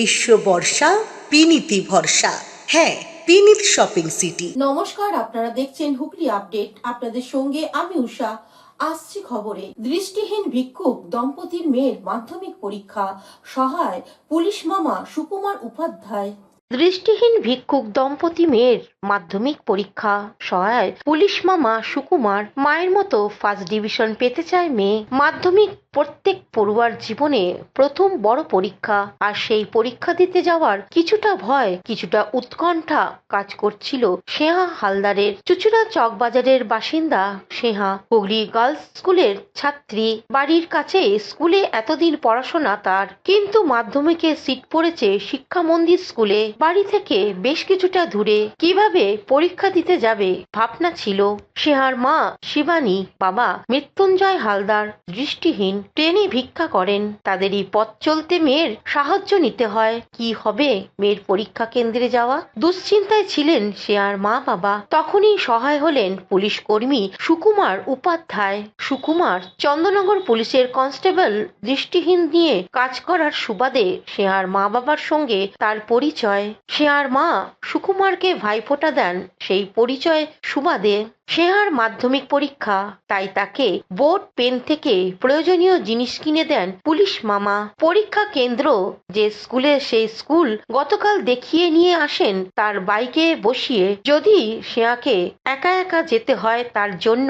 গ্রীষ্ম বর্ষা পিনিতি ভরসা। হ্যাঁ, পিনিত শপিং সিটি। নমস্কার, আপনারা দেখছেন হুগলি আপডেট। আপনাদের সঙ্গে আমি উষা। আসছি খবরে। দৃষ্টিহীন ভিক্ষুক দম্পতির মেয়ের মাধ্যমিক পরীক্ষা, সহায় পুলিশ মামা সুকুমার উপাধ্যায়। দৃষ্টিহীন ভিক্ষুক দম্পতি মেয়ের মাধ্যমিক পরীক্ষা, সহায় পুলিশ মামা সুকুমার। মায়ের মতো ফার্স্ট ডিভিশন পেতে চায় মেয়ে। মাধ্যমিক প্রত্যেক পড়ুয়ার জীবনে প্রথম বড় পরীক্ষা, আর সেই পরীক্ষা দিতে যাওয়ার কিছুটা ভয়, কিছুটা উৎকণ্ঠা কাজ করছিল স্নেহা হালদারের। চুচুড়া চকবাজারের বাসিন্দা স্নেহা হুগলি গার্লস স্কুলের ছাত্রী। বাড়ির কাছে স্কুলে এতদিন পড়াশোনা তার, কিন্তু মাধ্যমিকে সিট পড়েছে শিক্ষা মন্দির স্কুলে। বাড়ি থেকে বেশ কিছুটা দূরে, কিভাবে পরীক্ষা দিতে যাবে ভাবনা ছিল। স্নেহার মা শিবানী, বাবা মৃত্যুঞ্জয় হালদার দৃষ্টিহীন, ট্রেনে ভিক্ষা করেন। তাদেরই পথ চলতে মেয়ের সাহায্য নিতে হয়। কি হবে মেয়ের পরীক্ষা কেন্দ্রে যাওয়া, দুশ্চিন্তায় ছিলেন স্নেহার মা বাবা। তখনই সহায় হলেন পুলিশ কর্মী সুকুমার উপাধ্যায়। সুকুমার চন্দননগর পুলিশের কনস্টেবল। দৃষ্টিহীন নিয়ে কাজ করার সুবাদে স্নেহার মা বাবার সঙ্গে তার পরিচয়। স্নেহার মা সুকুমারকে ভাইফোঁটা দেন সেই পরিচয় সুবাদে। স্নেহার মাধ্যমিক পরীক্ষা, তাই তাকে বোর্ড পেন থেকে প্রয়োজনীয় জিনিস কিনে দেন পুলিশ মামা। পরীক্ষা কেন্দ্র যে স্কুলে, সেই স্কুল গতকাল দেখিয়ে নিয়ে আসেন তার বাইকে বসিয়ে। যদি স্নেহাকে একা একা যেতে হয়, তার জন্য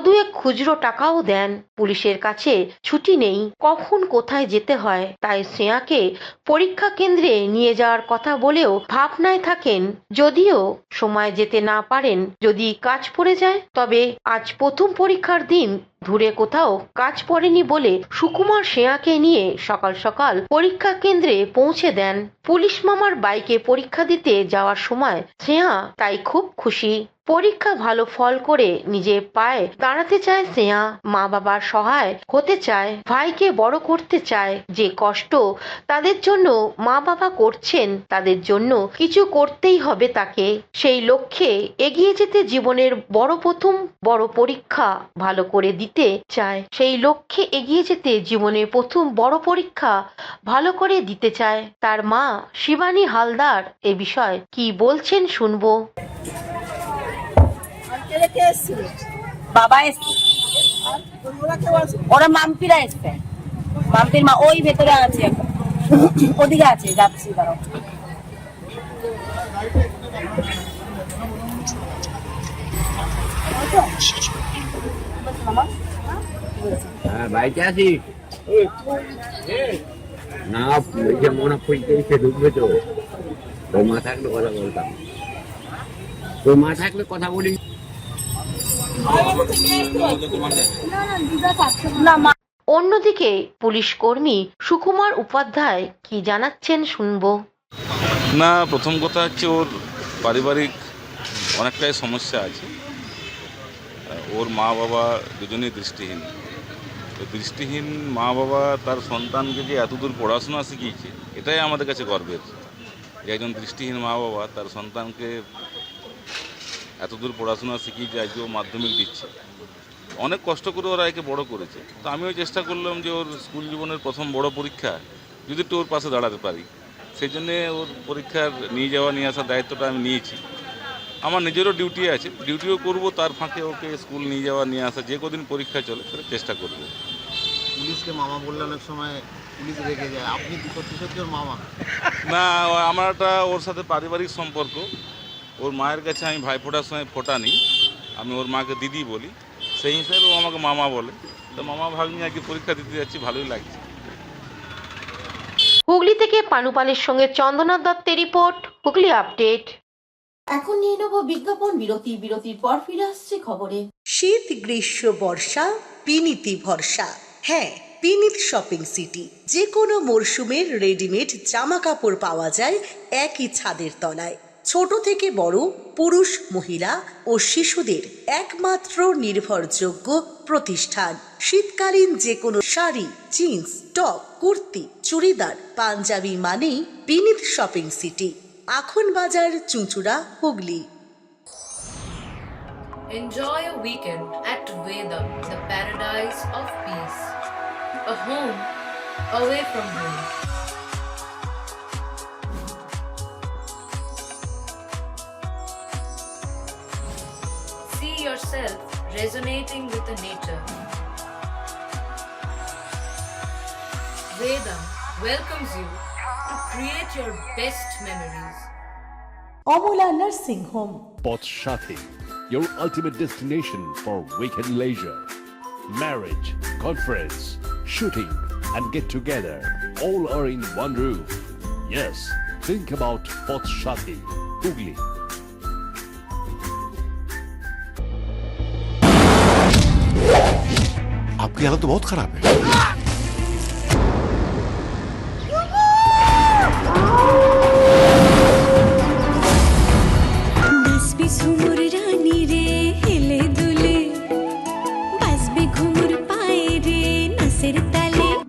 দুয়েক খুচরো টাকাও দেন। পুলিশের কাছে ছুটি নেই, কখন কোথায় যেতে হয়, তাই স্নেহাকে পরীক্ষা কেন্দ্রে নিয়ে যাওয়ার কথা বলেও ভাবনায় থাকেন। যদিও সময় যেতে না পারেন, যদি কাজ পড়ে যায়, তবে আজ প্রথম পরীক্ষার দিন, দূরে কোথাও কাজ পড়েনি বলে সুকুমার স্নেহাকে নিয়ে সকাল সকাল পরীক্ষা কেন্দ্রে পৌঁছে দেন। পুলিশ মামার বাইকে পরীক্ষা দিতে যাওয়ার সময় স্নেহা তাই খুব খুশি। পরীক্ষা ভালো ফল করে নিজের পায়ে দাঁড়াতে চায় স্নেহা। মা বাবার সহায় হতে চায়, ভাইকে বড় করতে চায়। যে কষ্ট তাদের জন্য মা বাবা করছেন, তাদের জন্য কিছু করতেই হবে তাকে। সেই লক্ষ্যে এগিয়ে যেতে জীবনের প্রথম বড় পরীক্ষা ভালো করে দিতে চায়। সেই লক্ষ্যে এগিয়ে যেতে জীবনের প্রথম বড় পরীক্ষা ভালো করে দিতে চায় তার মা শিবানী হালদার। এ বিষয়ে কি বলছেন শুনবো। বাবা এসছে, ওরা মাম্পিরা এসছে। মাম্পির মা ওই ভেতরে আছে, ওদিকে আছে, যাচ্ছি দাঁড়াও। হ্যাঁ, বাইকে আছি না, মনে খুঁজতে ঢুকবে তো। তোর মা থাকলে কথা বলতাম, তোর মা থাকলে কথা বলি। অন্যদিকে পুলিশ কর্মী সুকুমার উপাধ্যায় কি জানাচ্ছেন শুনবো। না, প্রথম কথা হচ্ছে ওর পারিবারিক অনেকটাই সমস্যা আছে। ওর মা বাবা দুজনেই দৃষ্টিহীন। দৃষ্টিহীন মা বাবা তার সন্তানকে যে এতদূর পড়াশোনা শিখিয়েছে, এটাই আমাদের কাছে গর্বের যে একজন দৃষ্টিহীন মা বাবা তার সন্তানকে এতদূর পড়াশোনা শিখিয়েছে। আজকে ও মাধ্যমিক দিচ্ছে, অনেক কষ্ট করে ওরা একে বড় করেছে। তো আমিও চেষ্টা করলাম যে ওর স্কুল জীবনের প্রথম বড় পরীক্ষা যদি একটু ওর পাশে দাঁড়াতে পারি, সেই জন্যে ওর পরীক্ষার নিয়ে যাওয়া নিয়ে আসার দায়িত্বটা আমি নিয়েছি। আমার নিজেরও ডিউটি আছে, ডিউটিও করব, তার ফাঁকে ওকে স্কুল নিয়ে যাওয়া নিয়ে আসা, যে কদিন পরীক্ষা চলে সেটা চেষ্টা করব। পুলিশকে মামা বললে অনেক সময় পুলিশ রেগে যায়, আপনি সত্যি সত্যি ওর মামা? না, আমার একটা ওর সাথে পারিবারিক সম্পর্ক। ওর মায়ের কাছে আমি ভাইফোঁটার সময় ফোঁটা নিই, আমি ওর মাকে দিদি বলি, সেই হিসাবে ও আমাকে মামা বলে। তো মামা ভাগ্নি আজকে পরীক্ষা দিতে যাচ্ছি, ভালোই লাগছে। হুগলি থেকে পানুপালের সঙ্গে চন্দনা দত্তের রিপোর্ট, হুগলি আপডেট। এখন নিয়ে নেব বিজ্ঞাপন বিরতি। বিরতির পর ফিরে আসছে খবরে। শীত গ্রীষ্ম বর্ষা পিনিতি ভরসা। হ্যাঁ, পিনিত শপিং সিটি। যে কোনো মরশুমের রেডিমেড জামা কাপড় পাওয়া যায় একই ছাদের তলায়। ছোট থেকে বড়, পুরুষ মহিলা ও শিশুদের একমাত্র নির্ভরযোগ্য প্রতিষ্ঠান। শীতকালীন যে কোনো শাড়ি, জিন্স, টপ, কুর্তি, চুড়িদার, পাঞ্জাবি মানেই পিনিত শপিং সিটি। আখন বাজার, চুঁচুড়া, Hooghly. Enjoy a weekend at Vedam, the paradise of peace. A home away from home. yourself resonating with the nature. Vedam welcomes you to create your best memories. Amala nursing home, Pothshathi, your ultimate destination for weekend leisure. Marriage, conference, shooting, and get together all are in one roof. Yes, think about Pothshathi, Hooghly. आपकी हालत तो बहुत खराब है।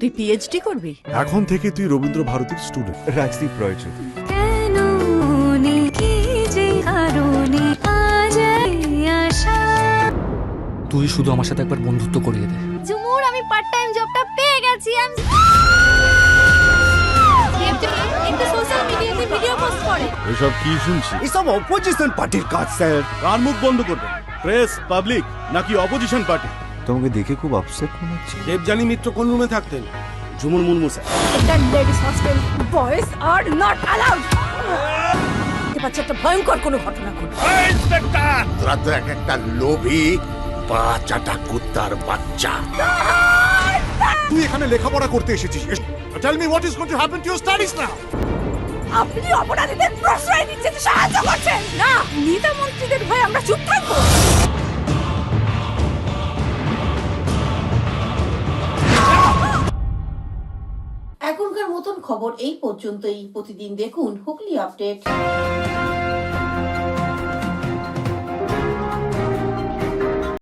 তুই PhD করবি? এখন থেকে তুই রবীন্দ্র ভারতীর স্টুডেন্ট। রাজদীপ রয় চৌধুরী। তুই শুধু আমার সাথে একবার বন্ধুত্ব করিয়ে দে। ঝুমুর, আমি পার্ট টাইম জবটা পেয়ে গেছি। একটু সোশ্যাল মিডিয়াতে ভিডিও পোস্ট করে। এসব কি শুনছি? এসব অপোজিশন পার্টির কাজ স্যার। কান মুখ বন্ধ করবেন। প্রেস, পাবলিক নাকি অপোজিশন পার্টি? তোমাকে দেখে খুব আপসেট মনে হচ্ছে। দেবযানী মিত্র কোন রুমে থাকতেন? ঝুমুর মুর্মু স্যার। এটা ladies hostel, boys are not allowed. বাচ্চা একটা ভয়ঙ্কর কোনো ঘটনা ঘটবে। ইন্সপেক্টর, তোরা তো একটা লোভী বাচ্চাটা কুত্তার বাচ্চা। তুই এখানে লেখাপড়া করতে এসেছিস। Tell me what is going to happen to your studies now. আপনি অপরাধীদের প্রশ্রয় দিতে সাহায্য করছেন না। নেতা মন্ত্রীদের ভয়ে আমরা চুপ থাকবো? এখনকার মতন খবর এই পর্যন্তই। প্রতিদিন দেখুন হুগলি আপডেট।